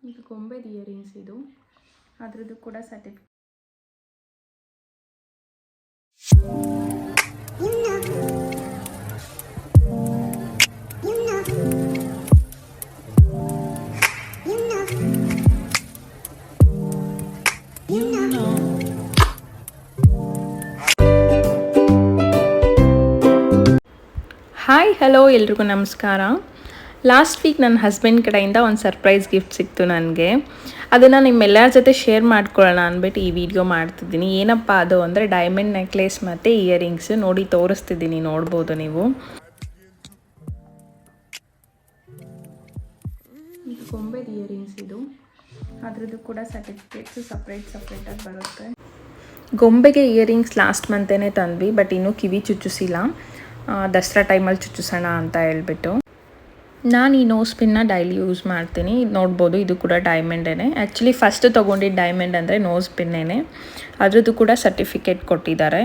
ಇದು ಗೊಂಬೆದು ಇಯರಿಂಗ್ಸ್. ಇದು ಅದರದ್ದು ಕೂಡ ಸರ್ಟಿಫಿಕೇಟ್. ಹಾಯ್ ಹಲೋ ಎಲ್ರಿಗೂ ನಮಸ್ಕಾರ. ಲಾಸ್ಟ್ ವೀಕ್ ನನ್ನ ಹಸ್ಬೆಂಡ್ ಕಡೆಯಿಂದ ಒಂದು ಸರ್ಪ್ರೈಸ್ ಗಿಫ್ಟ್ ಸಿಕ್ತು ನನಗೆ. ಅದನ್ನು ನಿಮ್ಮೆಲ್ಲರ ಜೊತೆ ಶೇರ್ ಮಾಡ್ಕೊಳ್ಳೋಣ ಅಂದ್ಬಿಟ್ಟು ಈ ವಿಡಿಯೋ ಮಾಡ್ತಿದ್ದೀನಿ. ಏನಪ್ಪ ಅದು ಅಂದರೆ ಡೈಮಂಡ್ ನೆಕ್ಲೆಸ್ ಮತ್ತು ಇಯರಿಂಗ್ಸ್. ನೋಡಿ ತೋರಿಸ್ತಿದ್ದೀನಿ, ನೋಡ್ಬೋದು ನೀವು. ಇದು ಗೊಂಬೆದು ಇಯರಿಂಗ್ಸ್. ಇದು ಅದರದ್ದು ಕೂಡ ಸರ್ಟಿಫಿಕೇಟ್ಸು ಸಪ್ರೇಟಾಗಿ ಬರುತ್ತೆ. ಗೊಂಬೆಗೆ ಇಯರಿಂಗ್ಸ್ ಲಾಸ್ಟ್ ಮಂತೇ ತಂದ್ವಿ, ಬಟ್ ಇನ್ನೂ ಕಿವಿ ಚುಚ್ಚಿಸಿಲ್ಲ. ದಸರಾ ಟೈಮಲ್ಲಿ ಚುಚ್ಚಿಸೋಣ ಅಂತ ಹೇಳ್ಬಿಟ್ಟು. ನಾನು ಈ ನೋಸ್ ಪಿನ್ನ ಡೈಲಿ ಯೂಸ್ ಮಾಡ್ತೀನಿ. ನೋಡ್ಬೋದು, ಇದು ಕೂಡ ಡೈಮಂಡೇ. ಆ್ಯಕ್ಚುಲಿ ಫಸ್ಟ್ ತೊಗೊಂಡಿದ್ದು ಡೈಮಂಡ್ ಅಂದರೆ ನೋಸ್ ಪಿನ್ನೇ. ಅದ್ರದ್ದು ಕೂಡ ಸರ್ಟಿಫಿಕೇಟ್ ಕೊಟ್ಟಿದ್ದಾರೆ.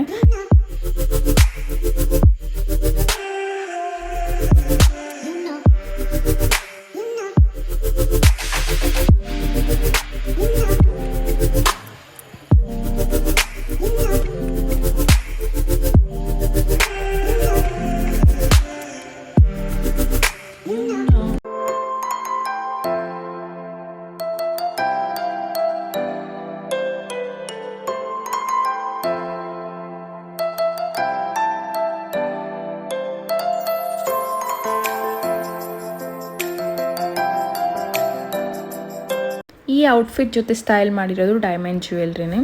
ಈ ಔಟ್ಫಿಟ್ ಜೊತೆ ಸ್ಟೈಲ್ ಮಾಡಿರೋದು ಡೈಮಂಡ್ ಜ್ಯುವೆಲ್ರಿನೇ.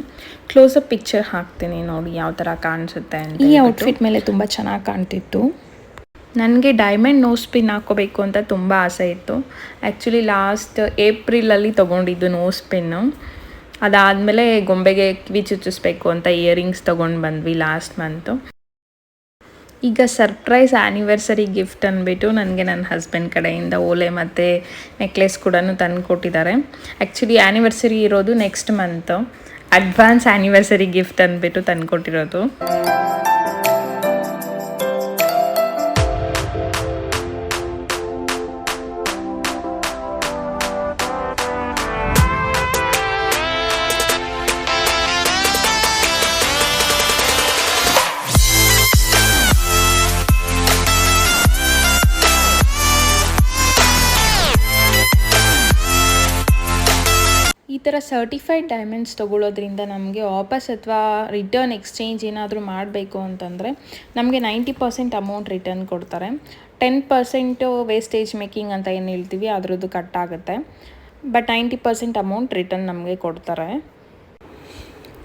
ಕ್ಲೋಸಪ್ ಪಿಕ್ಚರ್ ಹಾಕ್ತೀನಿ ನೋಡಿ ಯಾವ ಥರ ಕಾಣಿಸುತ್ತೆ ಅಂತ. ಈ ಔಟ್ಫಿಟ್ ಮೇಲೆ ತುಂಬ ಚೆನ್ನಾಗಿ ಕಾಣ್ತಿತ್ತು. ನನಗೆ ಡೈಮಂಡ್ ನೋಸ್ ಪಿನ್ ಹಾಕ್ಕೋಬೇಕು ಅಂತ ತುಂಬ ಆಸೆ ಇತ್ತು. ಆ್ಯಕ್ಚುಲಿ ಲಾಸ್ಟ್ ಏಪ್ರಿಲಲ್ಲಿ ತೊಗೊಂಡಿದ್ದು ನೋಸ್ ಪಿನ್ನು. ಅದಾದಮೇಲೆ ಗೊಂಬೆಗೆ ಕಿವಿ ಚುಚ್ಚಿಸ್ಬೇಕು ಅಂತ ಇಯರಿಂಗ್ಸ್ ತೊಗೊಂಡು ಬಂದ್ವಿ ಲಾಸ್ಟ್ ಮಂತು. ಈಗ ಸರ್ಪ್ರೈಸ್ ಆ್ಯನಿವರ್ಸರಿ ಗಿಫ್ಟ್ ಅಂದ್ಬಿಟ್ಟು ನನಗೆ ನನ್ನ ಹಸ್ಬೆಂಡ್ ಕಡೆಯಿಂದ ಓಲೆ ಮತ್ತು ನೆಕ್ಲೆಸ್ ಕೂಡ ತಂದು ಕೊಟ್ಟಿದ್ದಾರೆ. ಆ್ಯಕ್ಚುಲಿ ಆ್ಯನಿವರ್ಸರಿ ಇರೋದು next month. Advance anniversary gift ಅಂದ್ಬಿಟ್ಟು ತಂದು ಕೊಟ್ಟಿರೋದು. ಈ ಥರ ಸರ್ಟಿಫೈಡ್ ಡೈಮಂಡ್ಸ್ ತೊಗೊಳ್ಳೋದ್ರಿಂದ ನಮಗೆ ವಾಪಸ್ ಅಥವಾ ರಿಟರ್ನ್ ಎಕ್ಸ್ಚೇಂಜ್ ಏನಾದರೂ ಮಾಡಬೇಕು ಅಂತಂದರೆ ನಮಗೆ 90% ಅಮೌಂಟ್ ರಿಟರ್ನ್ ಕೊಡ್ತಾರೆ. 10% ವೇಸ್ಟೇಜ್ ಮೇಕಿಂಗ್ ಅಂತ ಏನು ಹೇಳ್ತೀವಿ ಅದರದ್ದು ಕಟ್ ಆಗುತ್ತೆ. ಬಟ್ 90% ಅಮೌಂಟ್ ರಿಟರ್ನ್ ನಮಗೆ ಕೊಡ್ತಾರೆ.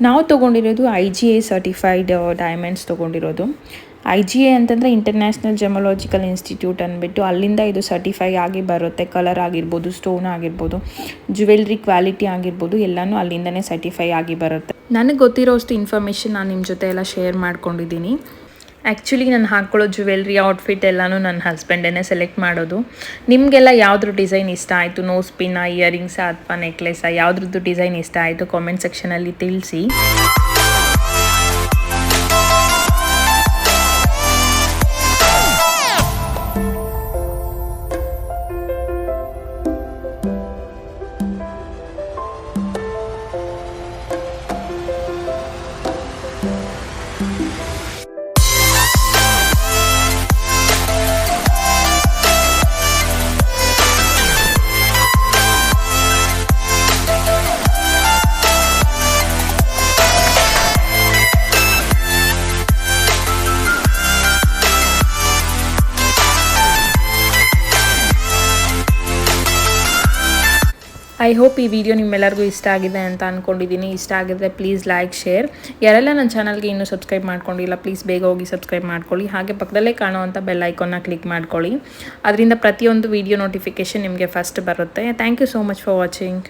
ನಾವು ತೊಗೊಂಡಿರೋದು IGA ಸರ್ಟಿಫೈಡ್ ಡೈಮಂಡ್ಸ್ ತೊಗೊಂಡಿರೋದು. IGA ಅಂತಂದರೆ ಇಂಟರ್ನ್ಯಾಷನಲ್ ಜೆಮಲಾಜಿಕಲ್ ಇನ್ಸ್ಟಿಟ್ಯೂಟ್ ಅಂದ್ಬಿಟ್ಟು ಅಲ್ಲಿಂದ ಇದು ಸರ್ಟಿಫೈ ಆಗಿ ಬರುತ್ತೆ. ಕಲರ್ ಆಗಿರ್ಬೋದು, ಸ್ಟೋನ್ ಆಗಿರ್ಬೋದು, ಜ್ಯುವೆಲ್ರಿ ಕ್ವಾಲಿಟಿ ಆಗಿರ್ಬೋದು, ಎಲ್ಲನೂ ಅಲ್ಲಿಂದನೇ ಸರ್ಟಿಫೈ ಆಗಿ ಬರುತ್ತೆ. ನನಗೆ ಗೊತ್ತಿರೋಷ್ಟು ಇನ್ಫಾರ್ಮೇಷನ್ ನಾನು ನಿಮ್ಮ ಜೊತೆ ಎಲ್ಲ ಶೇರ್ ಮಾಡ್ಕೊಂಡಿದ್ದೀನಿ. ಆ್ಯಕ್ಚುಲಿ ನಾನು ಹಾಕ್ಕೊಳ್ಳೋ ಜ್ಯುವೆಲ್ರಿ ಔಟ್ಫಿಟ್ ಎಲ್ಲನೂ ನನ್ನ ಹಸ್ಬೆಂಡೇ ಸೆಲೆಕ್ಟ್ ಮಾಡೋದು. ನಿಮಗೆಲ್ಲ ಯಾವುದ್ರ ಡಿಸೈನ್ ಇಷ್ಟ ಆಯಿತು, ನೋಸ್ ಪಿನ್ನ, ಇಯರಿಂಗ್ಸಾ ಅಥವಾ ನೆಕ್ಲೆಸಾ, ಯಾವುದ್ರದ್ದು ಡಿಸೈನ್ ಇಷ್ಟ ಆಯಿತು ಕಾಮೆಂಟ್ ಸೆಕ್ಷನಲ್ಲಿ ತಿಳಿಸಿ. ಐ ಹೋಪ್ ಈ ವಿಡಿಯೋ ನಿಮ್ಮೆಲ್ಲರಿಗೂ ಇಷ್ಟ ಆಗಿದೆ ಅಂತ ಅಂದ್ಕೊಂಡಿದ್ದೀನಿ. ಇಷ್ಟ ಆಗಿದ್ರೆ ಪ್ಲೀಸ್ ಲೈಕ್, ಶೇರ್. ಯಾರೆಲ್ಲ ನನ್ನ ಚಾನಲ್ಗೆ ಇನ್ನೂ ಸಬ್ಸ್ಕ್ರೈಬ್ ಮಾಡ್ಕೊಂಡಿಲ್ಲ ಪ್ಲೀಸ್ ಬೇಗ ಹೋಗಿ ಸಬ್ಸ್ಕ್ರೈಬ್ ಮಾಡ್ಕೊಳ್ಳಿ. ಹಾಗೆ ಪಕ್ಕದಲ್ಲೇ ಕಾಣುವಂಥ ಬೆಲ್ ಐಕಾನ್ನ ಕ್ಲಿಕ್ ಮಾಡ್ಕೊಳ್ಳಿ. ಅದರಿಂದ ಪ್ರತಿಯೊಂದು ವಿಡಿಯೋ ನೋಟಿಫಿಕೇಷನ್ ನಿಮಗೆ ಫಸ್ಟ್ ಬರುತ್ತೆ. Thank you so much for watching.